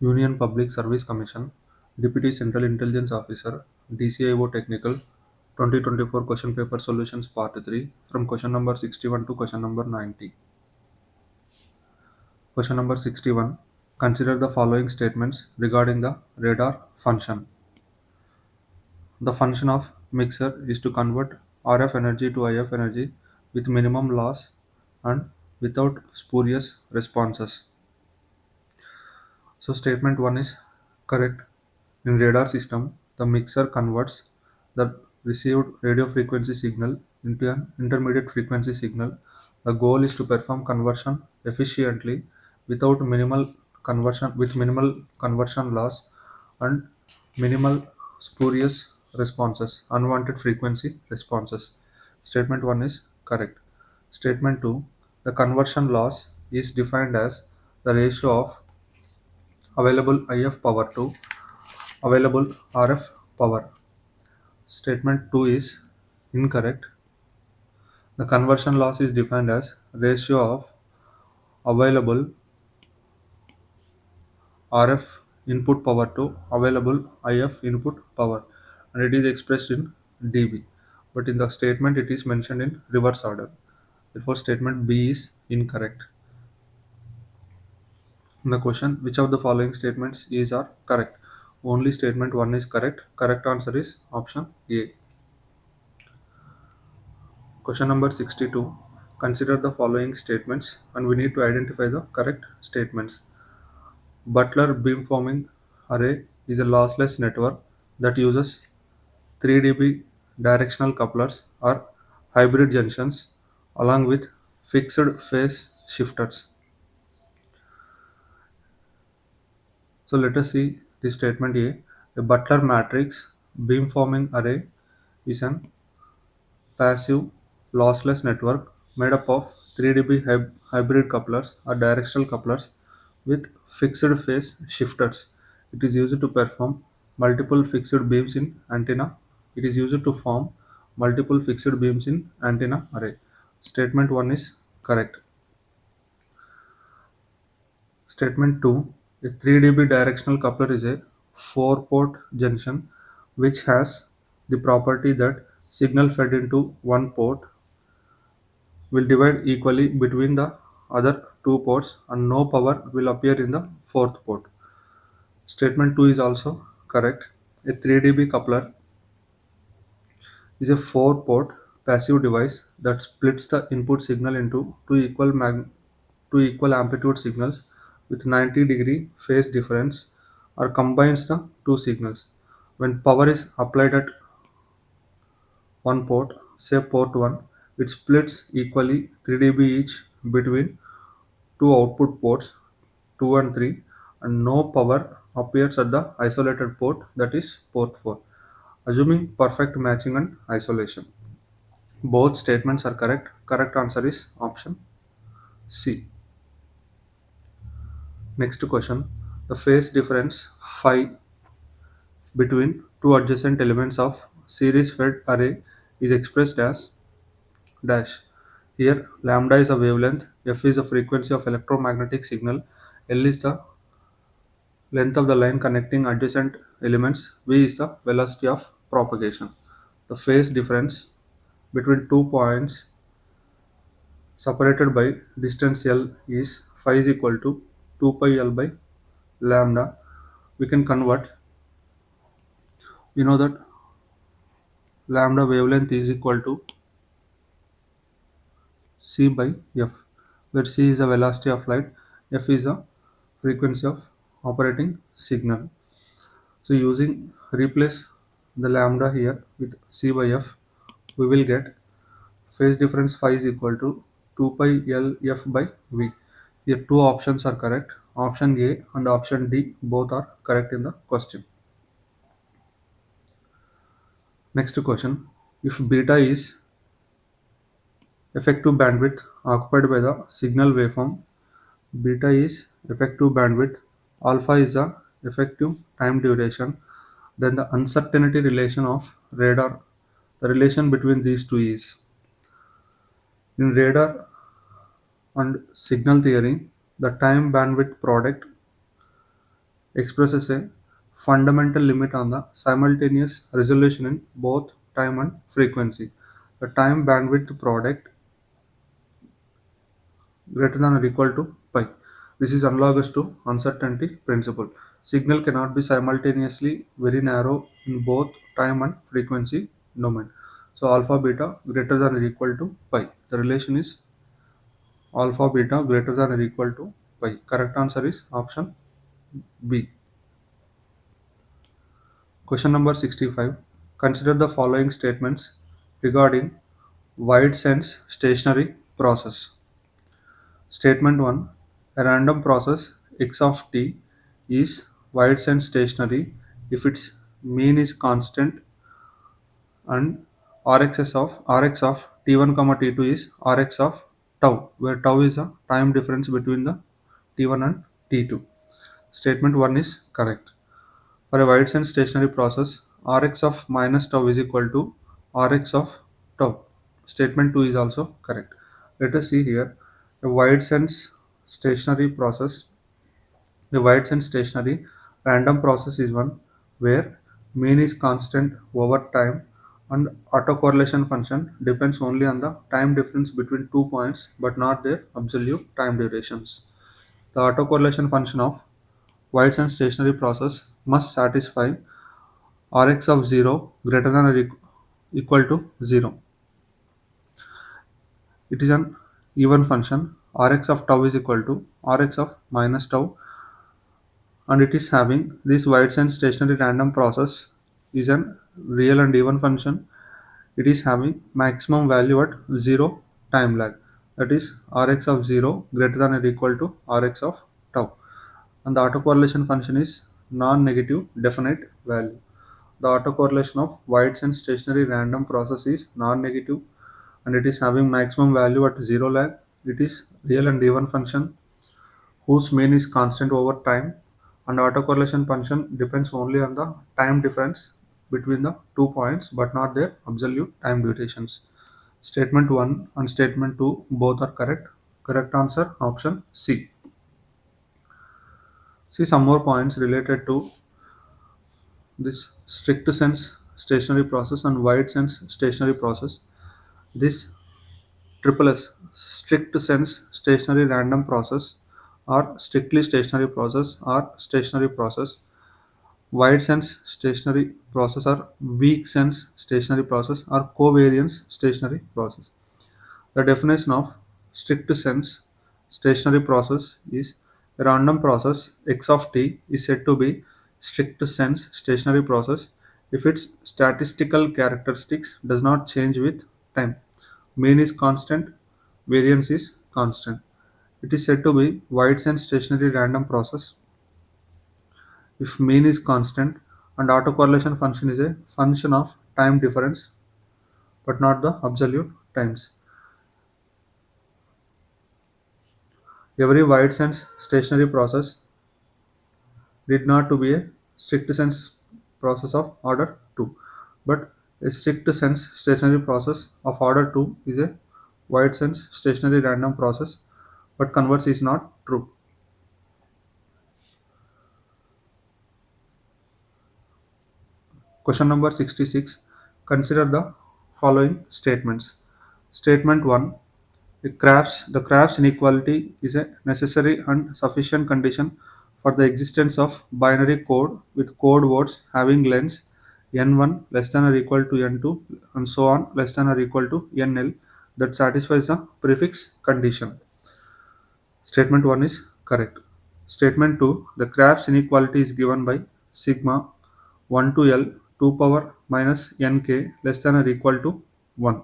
Union Public Service Commission, Deputy Central Intelligence Officer, DCIO Technical, 2024 Question Paper Solutions Part 3 from question number 61 to question number 90. Question number 61. Consider the following statements regarding the radar function. The function of mixer is to convert RF energy to IF energy with minimum loss and without spurious responses. So statement 1 is correct. In radar system, the mixer converts the received radio frequency signal into an intermediate frequency signal. The goal is to perform conversion efficiently with minimal conversion loss and minimal spurious responses, unwanted frequency responses. Statement 1 is correct. Statement 2, the conversion loss is defined as the ratio of available IF power to available RF power. Statement 2 is incorrect. The conversion loss is defined as ratio of available RF input power to available IF input power, and it is expressed in dB. But in the statement it is mentioned in reverse order. Therefore statement B is incorrect. In the question, which of the following statements is are correct? Only statement 1 is correct. Correct answer is option A. Question number 62. Consider the following statements and we need to identify the correct statements. Butler beamforming array is a lossless network that uses 3 dB directional couplers or hybrid junctions along with fixed phase shifters. So let us see the statement A. A Butler matrix beamforming array is an passive lossless network made up of 3 dB hybrid couplers or directional couplers with fixed phase shifters. It is used to perform multiple fixed beams in antenna. It is used to form multiple fixed beams in antenna array. Statement 1 is correct. Statement 2. A 3 dB directional coupler is a 4-port junction which has the property that signal fed into one port will divide equally between the other two ports and no power will appear in the fourth port. Statement 2 is also correct. A 3 dB coupler is a 4-port passive device that splits the input signal into two equal amplitude signals with 90-degree phase difference or combines the two signals. When power is applied at one port, say port 1, it splits equally 3 dB each between two output ports 2 and 3 and no power appears at the isolated port, that is port 4, assuming perfect matching and isolation. Both statements are correct. Correct answer is option C. Next question. The phase difference phi between two adjacent elements of series fed array is expressed as dash. Here lambda is a wavelength, f is the frequency of electromagnetic signal, L is the length of the line connecting adjacent elements, v is the velocity of propagation. The phase difference between 2 points separated by distance L is phi is equal to 2 pi L by lambda. We can convert. We know that lambda wavelength is equal to c by f, where c is the velocity of light, f is the frequency of operating signal. So using replace the lambda here with c by f, we will get phase difference phi is equal to 2 pi L f by v. Here two options are correct. Option A and option D both are correct in the question. Next question. If beta is effective bandwidth occupied by the signal waveform, beta is effective bandwidth, alpha is the effective time duration, then the uncertainty relation of radar, the relation between these two is, in radar and signal theory, the time bandwidth product expresses a fundamental limit on the simultaneous resolution in both time and frequency. The time bandwidth product greater than or equal to pi. This is analogous to uncertainty principle. Signal cannot be simultaneously very narrow in both time and frequency domain. So alpha beta greater than or equal to pi. The relation is alpha beta greater than or equal to pi. Correct answer is option B. Question number 65. Consider the following statements regarding wide sense stationary process. Statement 1. A random process x of t is wide sense stationary if its mean is constant and Rx of t1 comma t2 is Rx of tau, where tau is a time difference between the t1 and t2. Statement 1 is correct. For a wide sense stationary process, Rx of minus tau is equal to Rx of tau. Statement 2 is also correct. Let us see here. A wide sense stationary process. The wide sense stationary random process is one where mean is constant over time and autocorrelation function depends only on the time difference between 2 points but not their absolute time durations. The autocorrelation function of wide sense stationary process must satisfy Rx of 0 greater than or equal to 0. It is an even function. Rx of tau is equal to Rx of minus tau, and it is having this wide sense stationary random process is an real and even function. It is having maximum value at 0 time lag, that is Rx of 0 greater than or equal to Rx of tau, and the autocorrelation function is non-negative definite value. The autocorrelation of wide sense stationary random process is non-negative and it is having maximum value at 0 lag. It is real and even function whose mean is constant over time, and autocorrelation function depends only on the time difference between the 2 points but not their absolute time durations. Statement 1 and statement 2 both are correct. Correct answer option C. See some more points related to this strict sense stationary process and wide sense stationary process. This triple S, strict sense stationary random process or strictly stationary process or stationary process. Wide sense stationary process or weak sense stationary process or covariance stationary process. The definition of strict sense stationary process is a random process x of t is said to be strict sense stationary process if its statistical characteristics does not change with time. Mean is constant, variance is constant. It is said to be wide sense stationary random process if mean is constant and autocorrelation function is a function of time difference but not the absolute times. Every wide sense stationary process did not to be a strict sense process of order 2, but a strict sense stationary process of order 2 is a wide sense stationary random process, but converse is not true. Question number 66. Consider the following statements. Statement 1. The Crafts inequality is a necessary and sufficient condition for the existence of binary code with code words having lengths n1 less than or equal to n2 and so on less than or equal to nl that satisfies the prefix condition. Statement 1 is correct. Statement 2. The Crafts inequality is given by sigma 1 to L 2 power minus nk less than or equal to 1.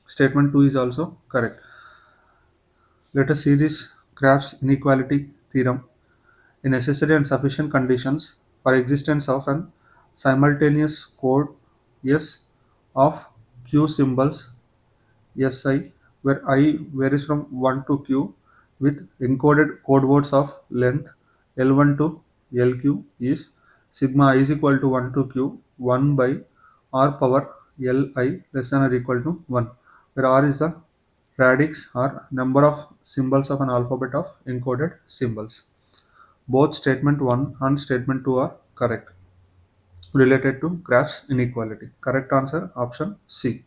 Statement 2 is also correct. Let us see this Crafts inequality theorem. A necessary and sufficient conditions for existence of an simultaneous code S of Q symbols Si, where I varies from 1 to Q with encoded code words of length L1 to LQ is sigma I is equal to 1 to Q 1 by R power Li less than or equal to 1, where R is the radix or number of symbols of an alphabet of encoded symbols. Both statement 1 and statement 2 are correct related to graphs inequality. Correct answer option C.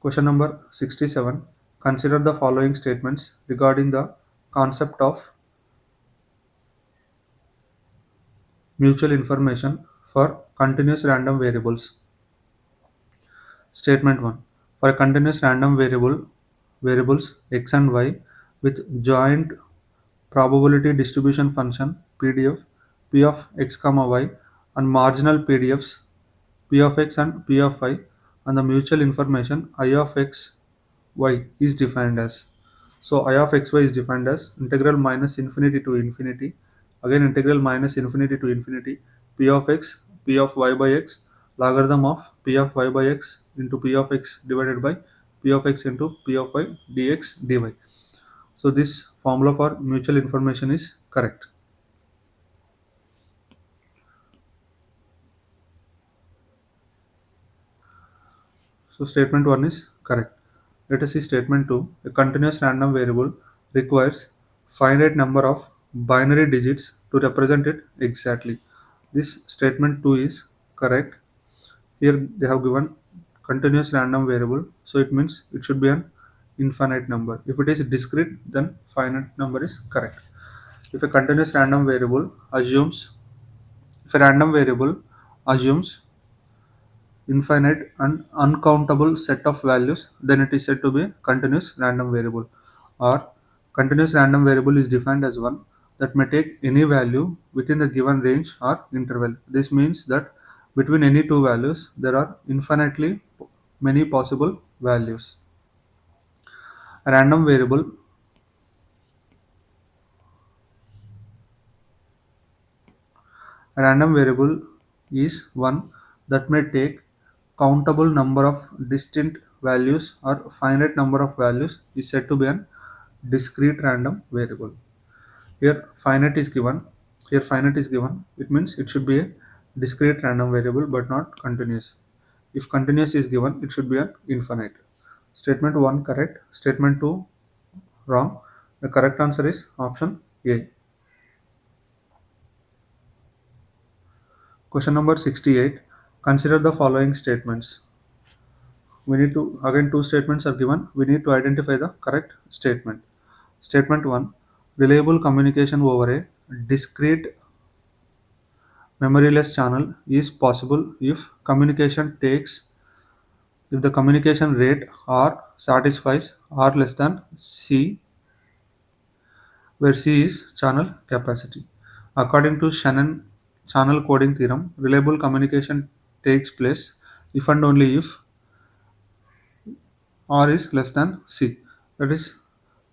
Question number 67. Consider the following statements regarding the concept of mutual information for continuous random variables. Statement 1. For a continuous random variables x and y with joint probability distribution function PDF p of x comma y and marginal PDFs p of x and p of y, and the mutual information I of x y is defined as. So I of xy is defined as integral minus infinity to infinity, again integral minus infinity to infinity, p of x, p of y by x, logarithm of p of y by x into p of x divided by p of x into p of y dx dy. So this formula for mutual information is correct. So statement 1 is correct. Let us see statement 2. A continuous random variable requires finite number of binary digits to represent it exactly. This statement 2 is correct. Here they have given continuous random variable, so it means it should be an infinite number. If it is discrete, then finite number is correct. If a continuous random variable assumes, if a random variable assumes infinite and uncountable set of values, then it is said to be a continuous random variable. Or continuous random variable is defined as one that may take any value within the given range or interval. This means that between any two values there are infinitely many possible values. A random variable A random variable is one that may take countable number of distinct values or finite number of values is said to be an discrete random variable. Here finite is given. Here finite is given. It means it should be a discrete random variable but not continuous. If continuous is given, it should be an infinite. Statement 1 correct. Statement 2 wrong. The correct answer is option A. Question number 68. Consider the following statements. We need to, again two statements are given. We need to identify the correct statement. Statement 1. Reliable communication over a discrete memoryless channel is possible if the communication rate R satisfies R less than C, where C is channel capacity. According to Shannon channel coding theorem, reliable communication takes place if and only if R is less than C. That is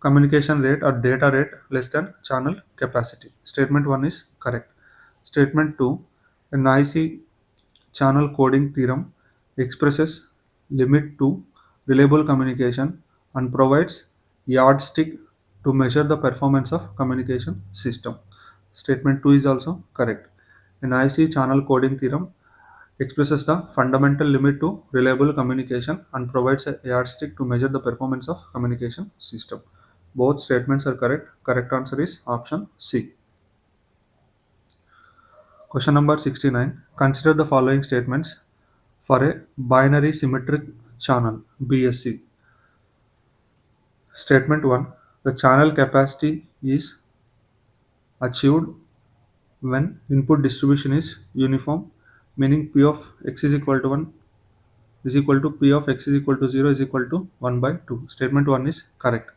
communication rate or data rate less than channel capacity. Statement 1 is correct. Statement 2. A noisy channel coding theorem expresses limit to reliable communication and provides yardstick to measure the performance of communication system. Statement 2 is also correct. A noisy channel coding theorem expresses the fundamental limit to reliable communication and provides a yardstick to measure the performance of communication system. Both statements are correct. Correct answer is option C. Question number 69. Consider the following statements for a binary symmetric channel BSC. Statement 1. The channel capacity is achieved when input distribution is uniform, meaning P of x is equal to 1 is equal to P of x is equal to 0 is equal to 1 by 2. Statement 1 is correct.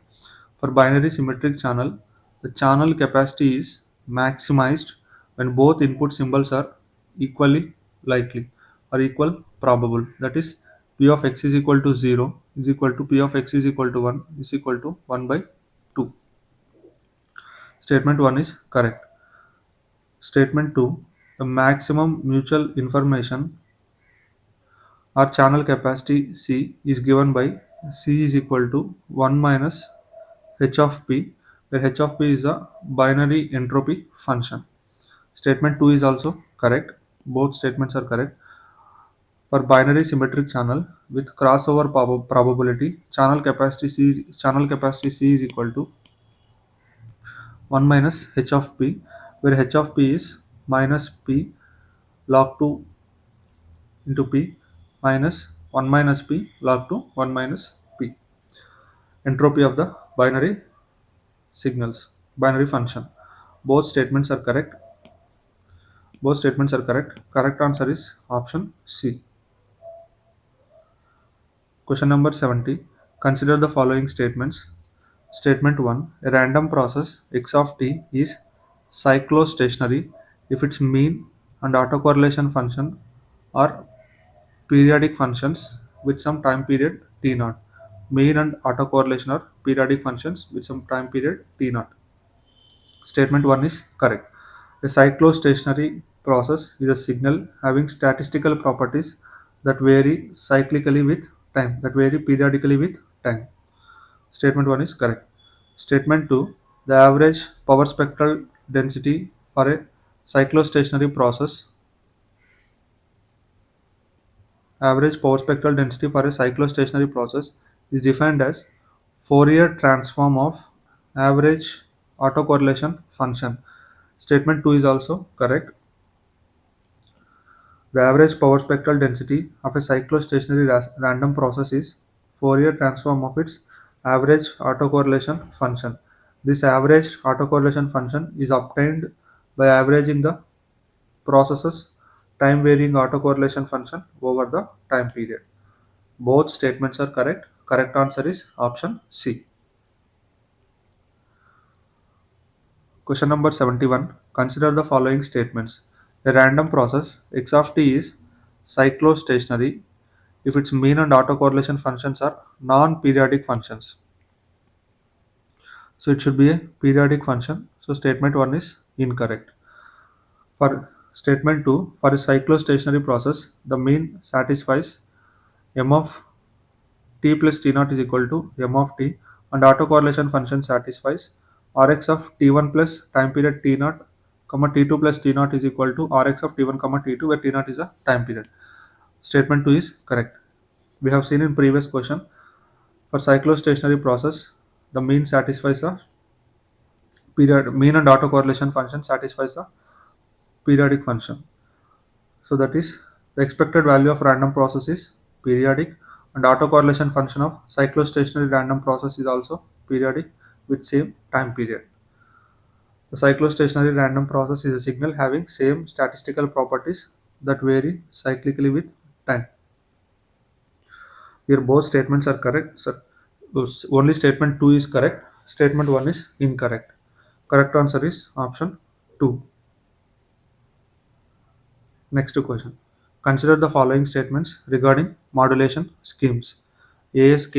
For binary symmetric channel, the channel capacity is maximized when both input symbols are equally likely or equal probable. That is, P of x is equal to 0 is equal to P of x is equal to 1 is equal to 1 by 2. Statement 1 is correct. Statement 2. The maximum mutual information or channel capacity C is given by C is equal to 1 minus h of p, where h of p is a binary entropy function. Statement 2 is also correct. Both statements are correct. For binary symmetric channel with crossover probability, channel capacity C is equal to 1 minus h of p, where h of p is minus p log 2 into p minus 1 minus p log 2 1 minus p. Entropy of the binary function. Both statements are correct. Both statements are correct. Correct answer is option C. Question number 70. Consider the following statements. Statement 1. A random process x of t is cyclostationary if its mean and autocorrelation function are periodic functions with some time period t naught. Mean and autocorrelation are periodic functions with some time period t naught. Statement 1 is correct. A cyclostationary process is a signal having statistical properties that vary cyclically with time, that vary periodically with time. Statement 1 is correct. Statement 2. The for a cyclostationary process, average power spectral density for a cyclostationary process is defined as Fourier transform of average autocorrelation function. Statement 2 is also correct. The average power spectral density of a cyclostationary random process is Fourier transform of its average autocorrelation function. This average autocorrelation function is obtained by averaging the process's time varying autocorrelation function over the time period. Both statements are correct. Correct answer is option C. Question number 71. Consider the following statements. A random process x of t is cyclostationary if its mean and autocorrelation functions are non-periodic functions. So it should be a periodic function. So statement 1 is incorrect. For statement 2, for a cyclostationary process, the mean satisfies m of t plus t naught is equal to m of t, and autocorrelation function satisfies rx of t1 plus time period t naught comma t2 plus t naught is equal to rx of t1 comma t2, where t naught is a time period. Statement 2 is correct. We have seen in previous question, for cyclostationary process, the mean satisfies a mean and autocorrelation function satisfies a periodic function. So that is, the expected value of random process is periodic, and autocorrelation function of cyclostationary random process is also periodic with same time period. The cyclostationary random process is a signal having same statistical properties that vary cyclically with time. Here both statements are correct. So only statement 2 is correct. Statement 1 is incorrect. Correct answer is option 2. Next question. Consider the following statements regarding modulation schemes. ASK,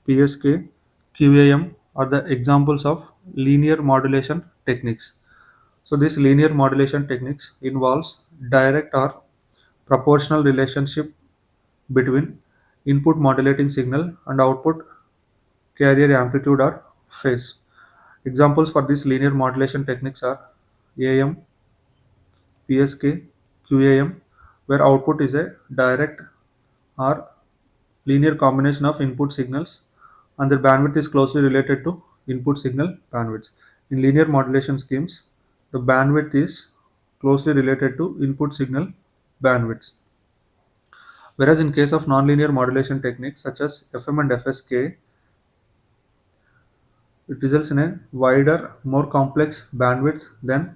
PSK, QAM are the examples of linear modulation techniques. So this linear modulation techniques involves direct or proportional relationship between input modulating signal and output carrier amplitude or phase. Examples for these linear modulation techniques are AM, PSK, QAM, where output is a direct or linear combination of input signals and their bandwidth is closely related to input signal bandwidth. In linear modulation schemes, the bandwidth is closely related to input signal bandwidths. Whereas in case of nonlinear modulation techniques such as FM and FSK, it results in a wider, more complex bandwidth than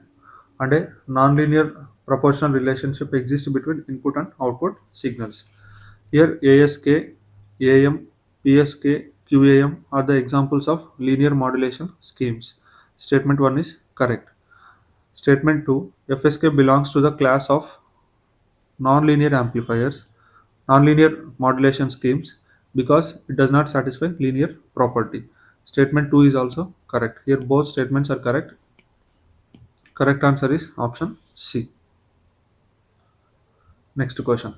and a nonlinear proportional relationship exists between input and output signals. Here ASK, AM, PSK, QAM are the examples of linear modulation schemes. Statement 1 is correct. Statement 2, FSK belongs to the class of nonlinear amplifiers, nonlinear modulation schemes, because it does not satisfy linear property. Statement 2 is also correct. Here both statements are correct. Correct answer is option C. Next question.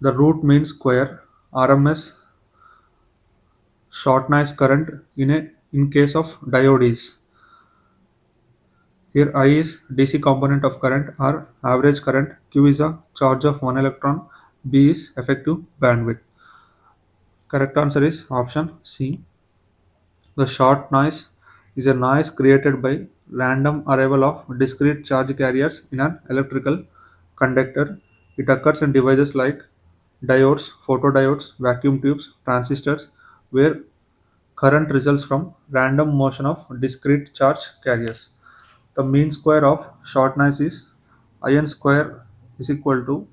The root mean square RMS short noise current in case of diode is. Here I is DC component of current or average current, Q is a charge of 1 electron, B is effective bandwidth. Correct answer is option C. The short noise is a noise created by random arrival of discrete charge carriers in an electrical conductor. It occurs in devices like diodes, photodiodes, vacuum tubes, transistors, where current results from random motion of discrete charge carriers. The mean square of short noise is IN square is equal to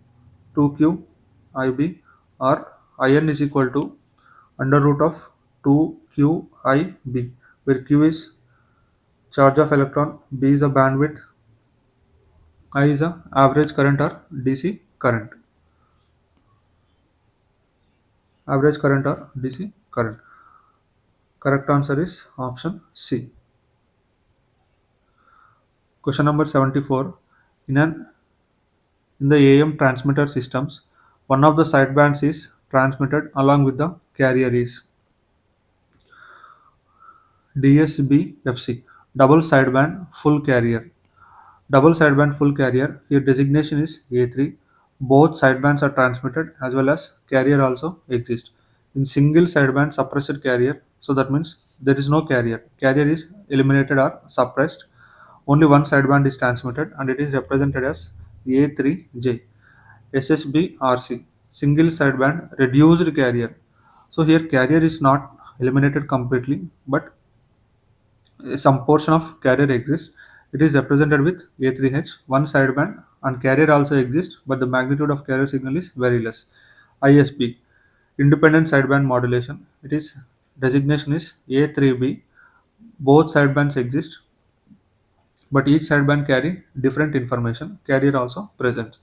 2q IB, or IN is equal to under root of 2q IB, where q is charge of electron, B is a bandwidth, I is a average current or DC current. Average current or DC current. Correct answer is option C. Question number 74. In the AM transmitter systems, one of the sidebands is transmitted along with the carrier is DSB-FC, double sideband full carrier. Double sideband full carrier, here designation is A3. Both sidebands are transmitted as well as carrier also exists. In single sideband suppressed carrier, so that means there is no carrier. Carrier is eliminated or suppressed. Only one sideband is transmitted and it is represented as A3J. SSB-RC, single sideband reduced carrier. So here carrier is not eliminated completely, but some portion of carrier exists. It is represented with A3H, one sideband, and carrier also exists, but the magnitude of carrier signal is very less. ISB, independent sideband modulation. It is designation is A3B. Both sidebands exist, but each sideband carry different information. Carrier also present.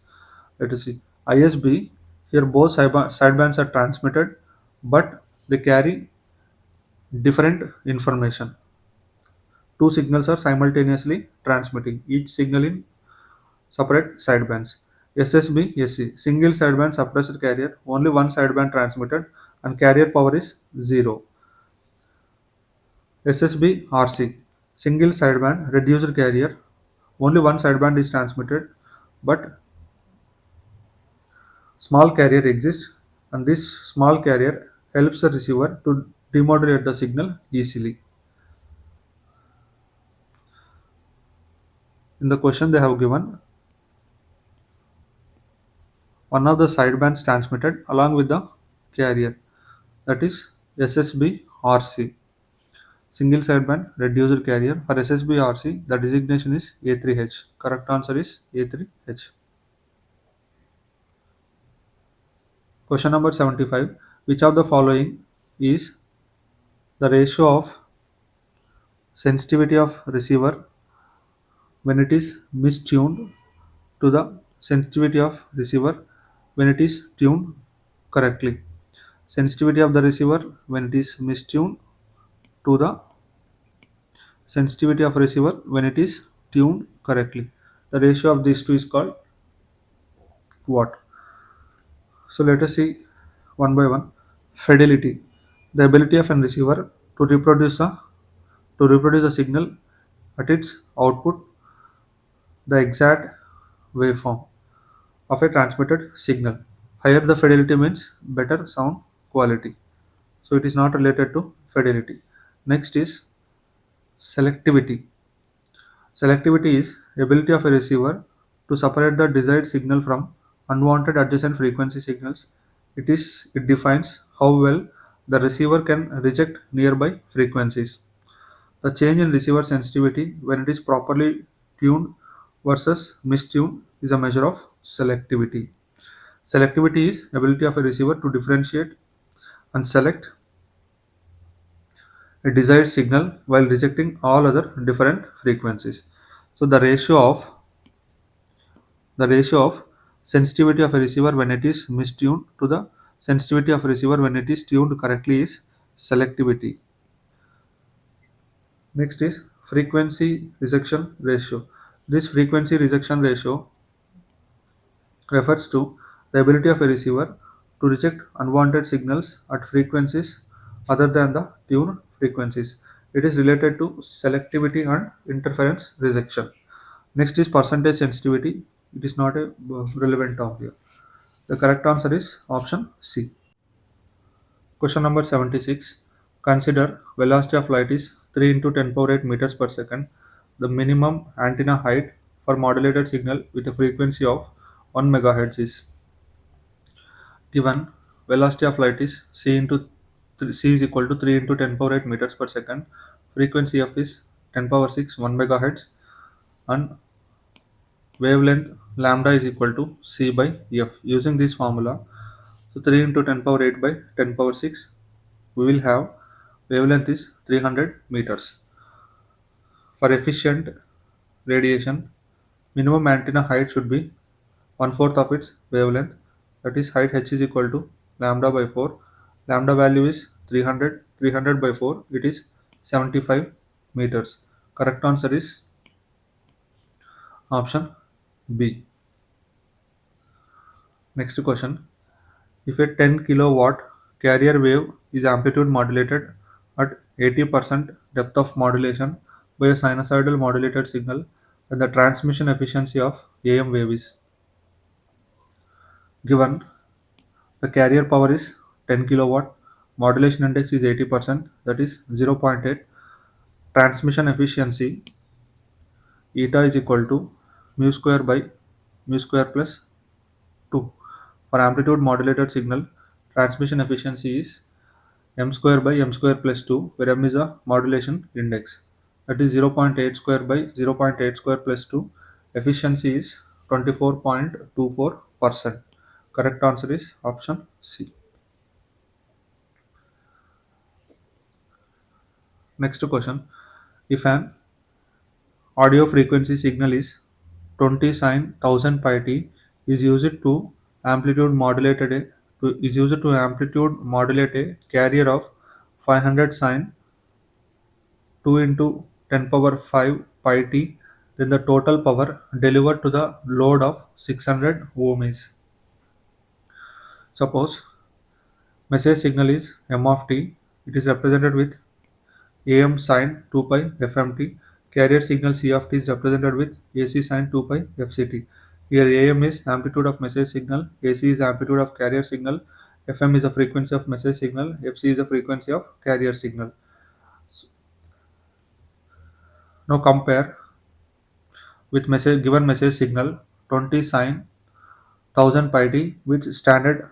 Let us see. ISB, here both sidebands are transmitted, but they carry different information. Two signals are simultaneously transmitting, each signal in separate sidebands. SSB, SC, single sideband suppressed carrier, only one sideband transmitted, and carrier power is 0. SSB, RC, single sideband reduced carrier, only one sideband is transmitted, but small carrier exists, and this small carrier helps the receiver to demodulate the signal easily. In the question they have given one of the sidebands transmitted along with the carrier, that is SSB RC, single sideband reduced carrier. For SSB RC the designation is A3H. Correct answer is A3H. Question number 75. Which of the following is the ratio of sensitivity of receiver when it is mistuned to the sensitivity of receiver when it is tuned correctly? Sensitivity of the receiver when it is mistuned to the sensitivity of receiver when it is tuned correctly. The ratio of these two is called what? So let us see one by one. Fidelity, the ability of a receiver to reproduce the signal at its output, the exact waveform of a transmitted signal. Higher the fidelity means better sound quality. So it is not related to fidelity. Next is selectivity. Selectivity is ability of a receiver to separate the desired signal from unwanted adjacent frequency signals. It defines how well the receiver can reject nearby frequencies. The change in receiver sensitivity when it is properly tuned versus mistuned is a measure of selectivity. Selectivity is ability of a receiver to differentiate and select a desired signal while rejecting all other different frequencies. So the ratio of sensitivity of a receiver when it is mistuned to the sensitivity of a receiver when it is tuned correctly is selectivity. Next is frequency rejection ratio. This frequency rejection ratio refers to the ability of a receiver to reject unwanted signals at frequencies other than the tuned frequencies. It is related to selectivity and interference rejection. Next is percentage sensitivity. It is not a relevant term here. The correct answer is option C. Question number 76. Consider velocity of light is 3 into 10 power 8 meters per second, the minimum antenna height for modulated signal with a frequency of 1 megahertz is given. Velocity of light is c is equal to 3 into 10 power 8 meters per second. Frequency f is 10 power 6 1 megahertz, and wavelength lambda is equal to c by f. Using this formula, so 3 into 10 power 8 by 10 power 6, we will have wavelength is 300 meters. For efficient radiation, minimum antenna height should be one fourth of its wavelength. That is, height h is equal to lambda by 4. Lambda value is 300. 300 by 4, it is 75 meters. Correct answer is option B. Next question. If a 10 kilowatt carrier wave is amplitude modulated at 80% depth of modulation by a sinusoidal modulated signal, then the transmission efficiency of AM wave is given. The carrier power is 10 kilowatt, modulation index is 80%, that is zero point 0.8. Transmission efficiency eta is equal to mu square by mu square plus 2. For amplitude modulated signal, transmission efficiency is m square by m square plus 2, where m is a modulation index. That is zero point 0.8 square by zero point 0.8 square plus 2. Efficiency is 24.24%. Correct answer is option C. Next question. If an audio frequency signal is 20 sine 1000 pi t is used to amplitude modulate a carrier of 500 sine 2 into 10 power 5 pi t, then the total power delivered to the load of 600 ohm is. Suppose message signal is m of t. It is represented with AM sine 2 pi FMT. Carrier signal C of t is represented with AC sine 2 pi FCT. Here AM is amplitude of message signal, AC is amplitude of carrier signal, FM is the frequency of message signal, FC is the frequency of carrier signal. Now compare with given message signal 20 sine 1000 pi t with standard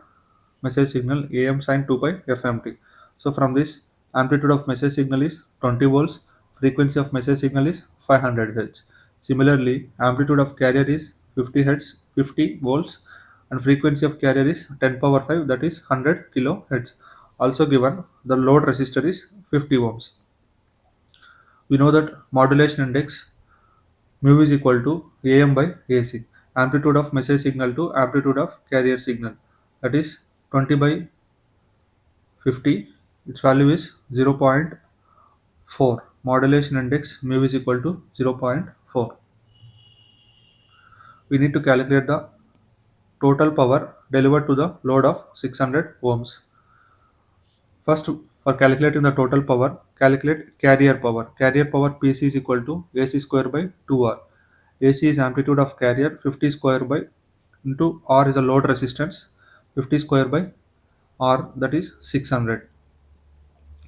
message signal AM sine 2 pi FMT. So from this, amplitude of message signal is 20 volts, frequency of message signal is 500 Hz. Similarly, amplitude of carrier is 50 Hz, 50 volts, and frequency of carrier is 10 power 5, that is 100 kilohertz. Also given, the load resistor is 50 ohms. We know that modulation index mu is equal to AM by AC, amplitude of message signal to amplitude of carrier signal, that is 20 by 50, its value is 0.4. Modulation index mu is equal to 0.4. We need to calculate the total power delivered to the load of 600 ohms. First, for calculating the total power, calculate carrier power. Carrier power PC is equal to AC square by 2R. AC is amplitude of carrier, 50 square by into R is the load resistance, 50 square by R, that is 600.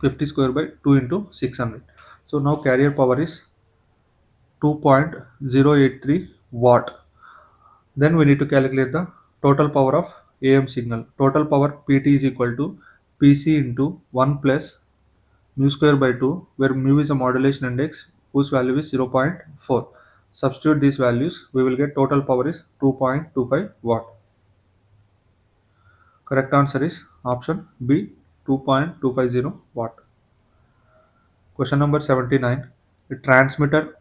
50 square by 2 into 600. So now carrier power is 2.083 watt. Then we need to calculate the total power of AM signal. Total power PT is equal to PC into 1 plus mu square by 2, where mu is a modulation index whose value is 0.4. Substitute these values, we will get total power is 2.25 watt. Correct answer is option B, 2.250 watt. Question number 79. A transmitter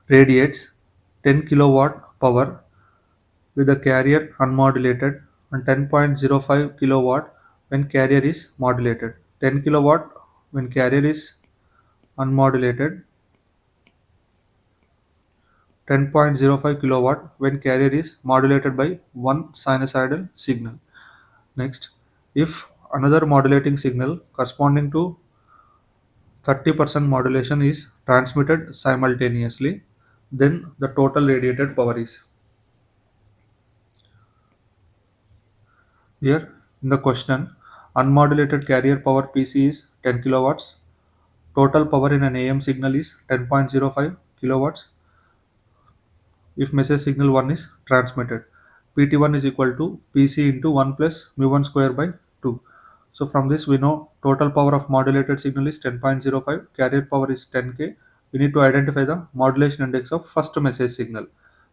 radiates 10 kilowatt power with the carrier unmodulated and 10.05 kilowatt when carrier is modulated. 10 kilowatt when carrier is unmodulated, 10.05 kilowatt when carrier is modulated by one sinusoidal signal. Next, if another modulating signal corresponding to 30% modulation is transmitted simultaneously, then the total radiated power is. Here in the question, unmodulated carrier power PC is 10 kilowatts, Total power in an AM signal is 10.05 kilowatts if message signal 1 is transmitted. PT1 is equal to PC into 1 plus mu1 square by 2. So from this we know total power of modulated signal is 10.05, carrier power is 10K. We need to identify the modulation index of first message signal.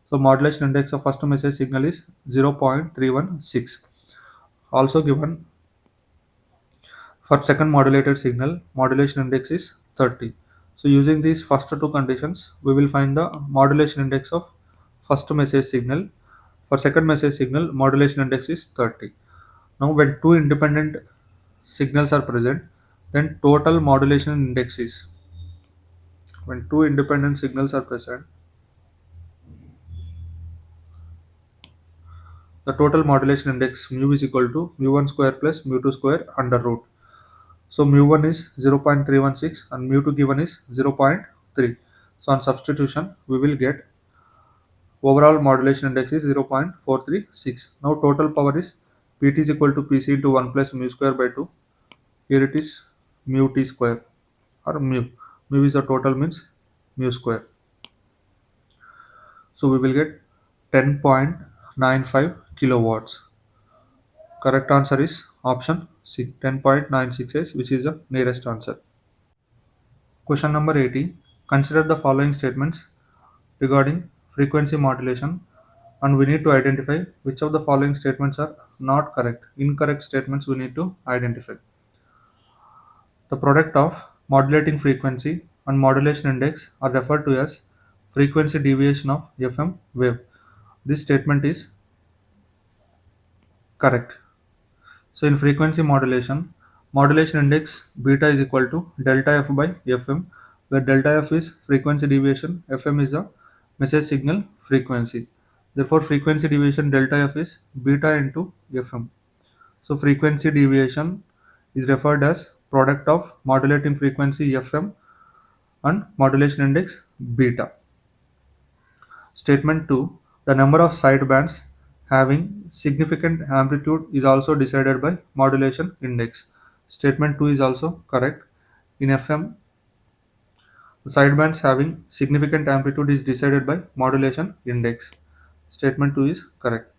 So modulation index of first message signal is 0.316. Also given for second modulated signal, modulation index is 30. So using these first two conditions, we will find the modulation index of first message signal. For second message signal, modulation index is 30. Now when two independent signals are present, then total modulation index is, when two independent signals are present, the total modulation index mu is equal to mu1 square plus mu2 square under root. So mu1 is 0.316 and mu2 given is 0.3. So on substitution, we will get overall modulation index is 0.436. Now total power is Pt is equal to Pc into 1 plus mu square by 2. Here it is mu t square or mu. Mu is the total means mu square. So we will get 10.95 kilowatts. Correct answer is option C, 10.96, which is the nearest answer. Question number 80. Consider the following statements regarding frequency modulation, and we need to identify which of the following statements are not correct. Incorrect statements we need to identify. The product of modulating frequency and modulation index are referred to as frequency deviation of FM wave. This statement is correct. So in frequency modulation, modulation index beta is equal to delta f by fm, where delta f is frequency deviation, fm is the message signal frequency. Therefore, frequency deviation delta f is beta into fm. So frequency deviation is referred as product of modulating frequency fm and modulation index beta. Statement 2. The number of sidebands having significant amplitude is also decided by modulation index. Statement 2 is also correct. In FM, the sidebands having significant amplitude is decided by modulation index. Statement 2 is correct.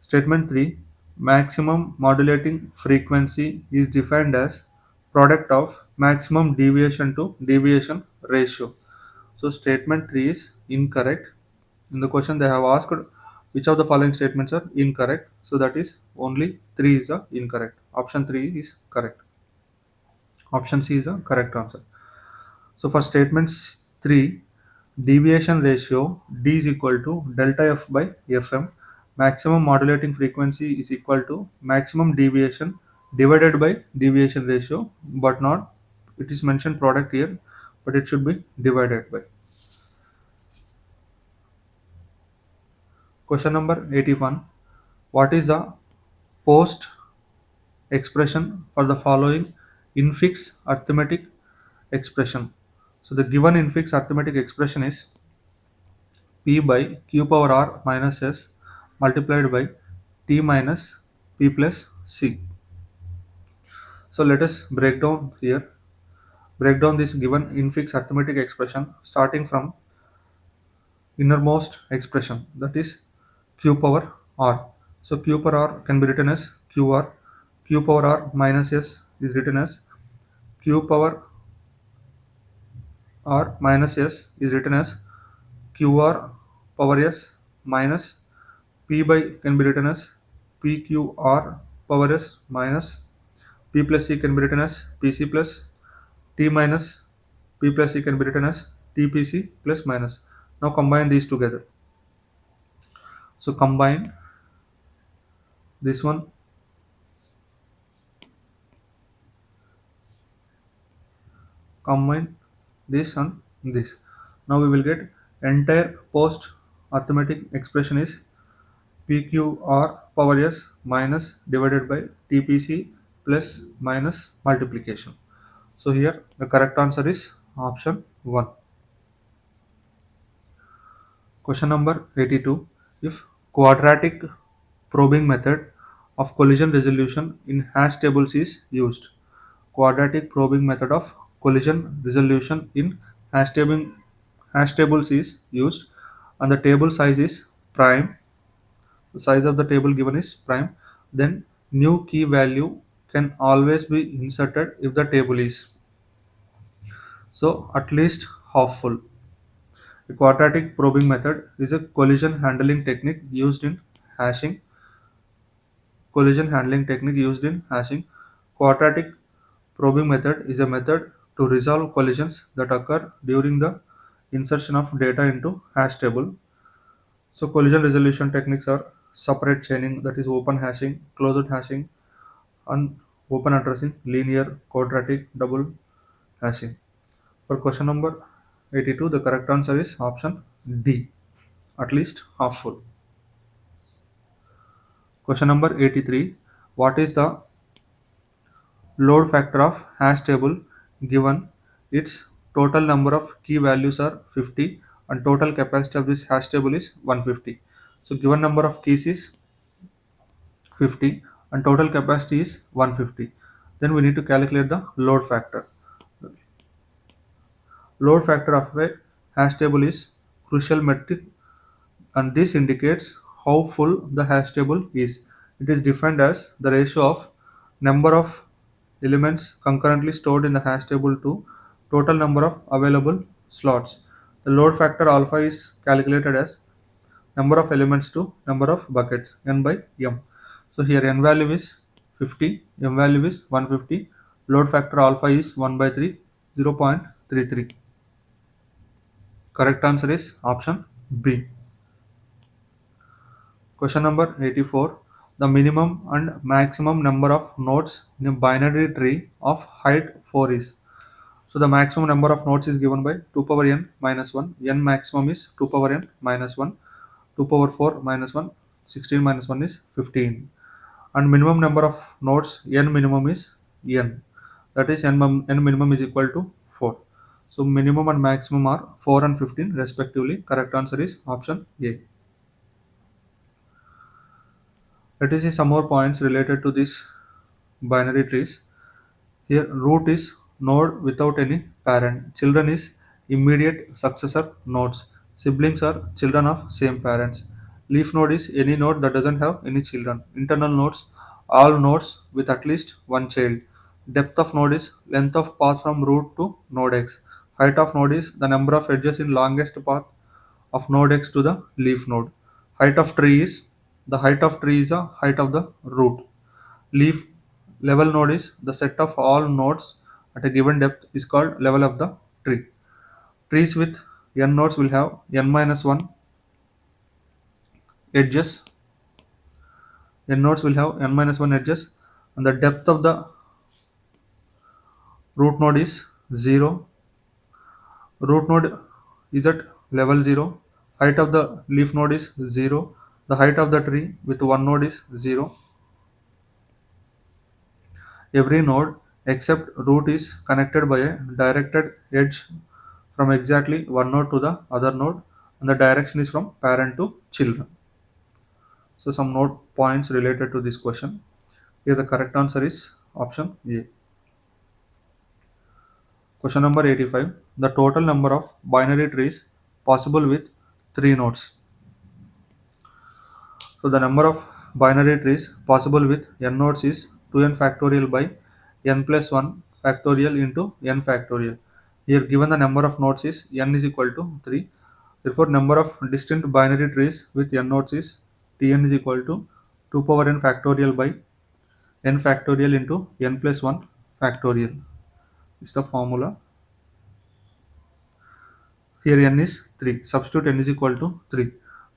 Statement 3. Maximum modulating frequency is defined as product of maximum deviation to deviation ratio. So statement 3 is incorrect. In the question they have asked which of the following statements are incorrect. So that is only 3 is the incorrect. Option 3 is correct. Option C is the correct answer. So for statements 3, deviation ratio D is equal to delta F by Fm. Maximum modulating frequency is equal to maximum deviation divided by deviation ratio, but not, it is mentioned product here, but it should be divided by. Question number 81. What is the post expression for the following infix arithmetic expression? So the given infix arithmetic expression is P by Q power R minus S multiplied by T minus P plus C. So let us break down here. Break down this given infix arithmetic expression starting from innermost expression, that is Q power R. So Q power R can be written as QR. Q power R minus S is written as Q power R minus S is written as QR power S minus P by can be written as PQR power S minus P plus C can be written as PC plus T minus P plus C can be written as TPC plus minus. Now combine these together. So combine this one, combine this and this. Now we will get entire post arithmetic expression is PQR power S minus divided by TPC plus minus multiplication. So here the correct answer is option 1. Question number 82. If quadratic probing method of collision resolution in hash tables is used. Quadratic probing method of collision resolution in hash, table, hash tables is used, and the table size is prime. The size of the table given is prime. Then new key value can always be inserted if the table is so at least half full. A quadratic probing method is a collision handling technique used in hashing. Collision handling technique used in hashing. Quadratic probing method is a method to resolve collisions that occur during the insertion of data into hash table. So collision resolution techniques are separate chaining, that is open hashing, closed hashing, and open addressing, linear, quadratic, double hashing. For question number 82, the correct answer is option D, at least half full. Question number 83, what is the load factor of hash table given its total number of key values are 50 and total capacity of this hash table is 150. So given number of keys is 50 and total capacity is 150. Then we need to calculate the load factor. Load factor of a hash table is crucial metric, and this indicates how full the hash table is. It is defined as the ratio of number of elements concurrently stored in the hash table to total number of available slots. The load factor alpha is calculated as number of elements to number of buckets n by m. So here n value is 50, m value is 150, load factor alpha is 1 by 3, 0.33. Correct answer is option B. Question number 84. The minimum and maximum number of nodes in a binary tree of height 4 is. So the maximum number of nodes is given by 2 power n minus 1. N maximum is 2 power n minus 1. 2 power 4 minus 1. 16 minus 1 is 15. And minimum number of nodes n minimum is n. That is n minimum is equal to 4. So minimum and maximum are 4 and 15 respectively. Correct answer is option A. Let us see some more points related to this binary trees. Here root is node without any parent. Children is immediate successor nodes. Siblings are children of same parents. Leaf node is any node that doesn't have any children. Internal nodes, all nodes with at least one child. Depth of node is length of path from root to node x. Height of node is the number of edges in longest path of node x to the leaf node. Height of tree is the height of tree is the height of the root. Leaf level node is the set of all nodes at a given depth is called level of the tree. Trees with n nodes will have n minus 1 edges. N nodes will have n minus 1 edges, and the depth of the root node is 0. Root node is at level 0. Height of the leaf node is 0. The height of the tree with one node is 0. Every node except root is connected by a directed edge from exactly one node to the other node, and the direction is from parent to children. So some note points related to this question. Here the correct answer is option A. Question number 85. The total number of binary trees possible with 3 nodes. So the number of binary trees possible with n nodes is 2n factorial by n plus 1 factorial into n factorial. Here given the number of nodes is n is equal to 3. Therefore number of distinct binary trees with n nodes is Tn is equal to 2 power n factorial by n factorial into n plus 1 factorial. This is the formula. Here n is 3. Substitute n is equal to 3.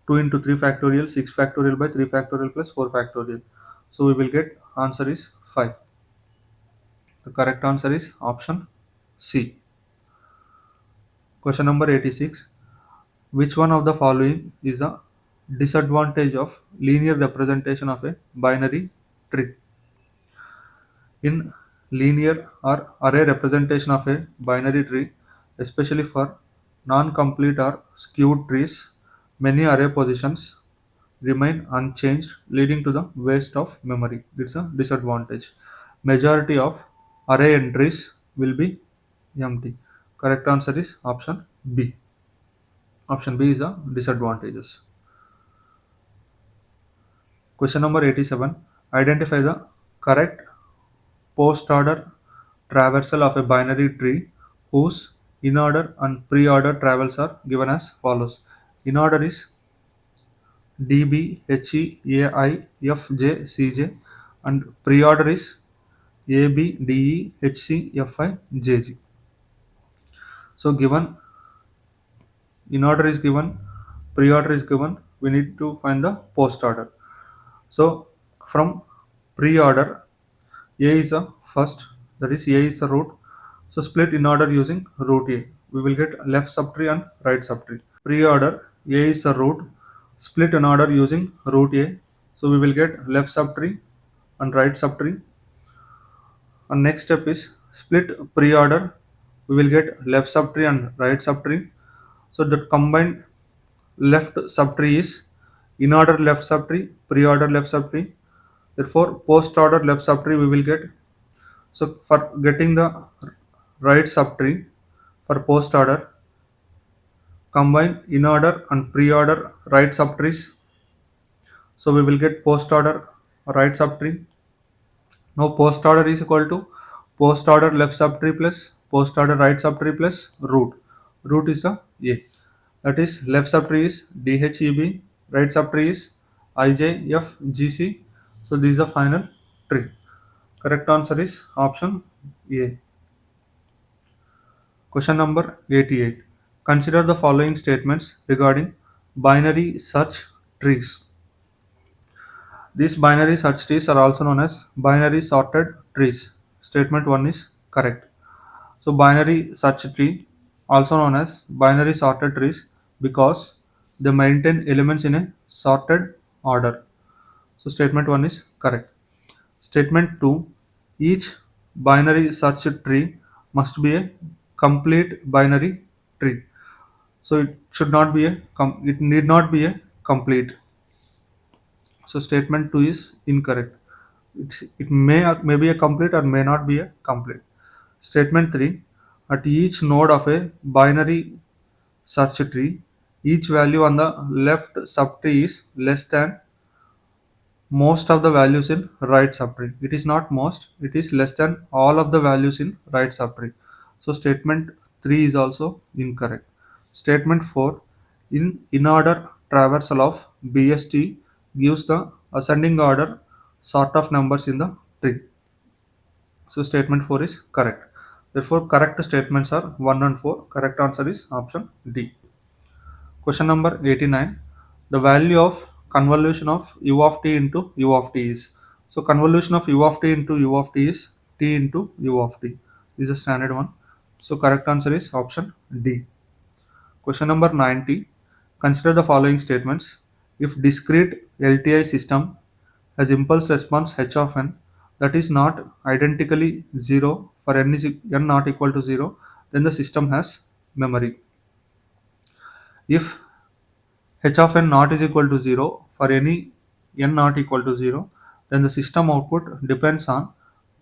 2 into 3 factorial, 6 factorial by 3 factorial plus 4 factorial. So we will get answer is 5. The correct answer is option C. Question number 86. Which one of the following is a disadvantage of linear representation of a binary tree? In linear or array representation of a binary tree, especially for non-complete or skewed trees, many array positions remain unchanged, leading to the waste of memory. It's a disadvantage. Majority of array entries will be empty. Correct answer is option B. Option B is the disadvantages. Question number 87. Identify the correct post-order traversal of a binary tree whose in-order and pre-order travels are given as follows. In-order is D, B, H, E, A, I, F, J, C, J, and pre-order is A, B, D, E, H, C, F, I, J, G. So given in-order is given, pre-order is given, we need to find the post-order. So from pre-order, A is the first, that is A is the root. So split in order using root A. We will get left subtree and right subtree. Pre-order, A is the root, split in order using root A. So we will get left subtree and right subtree. And next step is split pre-order. We will get left subtree and right subtree. So the combined left subtree is in order left subtree, pre-order left subtree. Therefore, post-order left subtree we will get. So for getting the right subtree for post-order, combine in order and pre-order right subtrees. So we will get post-order right subtree. Now post-order is equal to post-order left subtree plus post-order right subtree plus root. Root is the A. That is left subtree is DHEB, right subtree is IJFGC. So this is the final tree. Correct answer is option A. Question number 88. Consider the following statements regarding binary search trees. These binary search trees are also known as binary sorted trees. Statement 1 is correct. So binary search tree also known as binary sorted trees because they maintain elements in a sorted order. So statement 1 is correct. Statement 2, each binary search tree must be a complete binary tree. So it should not be it need not be a complete. So statement 2 is incorrect. It may be a complete or may not be a complete. Statement 3, at each node of a binary search tree, each value on the left subtree is less than most of the values in right subtree. It is not most, it is less than all of the values in right subtree. So statement 3 is also incorrect. Statement 4, in order traversal of BST gives the ascending order sort of numbers in the tree. So statement 4 is correct. Therefore correct statements are 1 and 4. Correct answer is option D. Question number 89. The value of convolution of u of t into u of t is. So convolution of u of t into u of t is t into u of t. This is a standard one. So correct answer is option D. Question number 90. Consider the following statements. If discrete LTI system has impulse response h of n that is not identically 0 for n not equal to 0, then the system has memory. If h of n not is equal to 0 for any n not equal to 0, then the system output depends on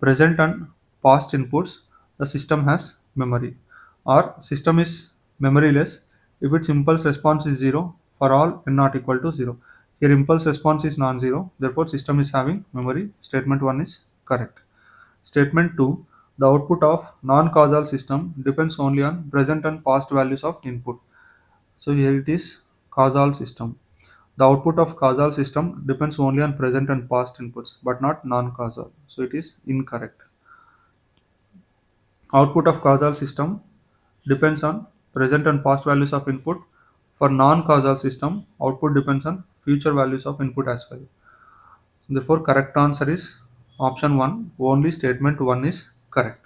present and past inputs. The system has memory, or system is memoryless if its impulse response is 0 for all n not equal to 0. Here impulse response is non-zero, therefore system is having memory. Statement 1 is correct. Statement 2, the output of non-causal system depends only on present and past values of input. So here it is causal system. The output of causal system depends only on present and past inputs, but not non-causal. So it is incorrect. Output of causal system depends on present and past values of input. For non-causal system, output depends on future values of input as well. Therefore, correct answer is option 1. Only statement 1 is correct.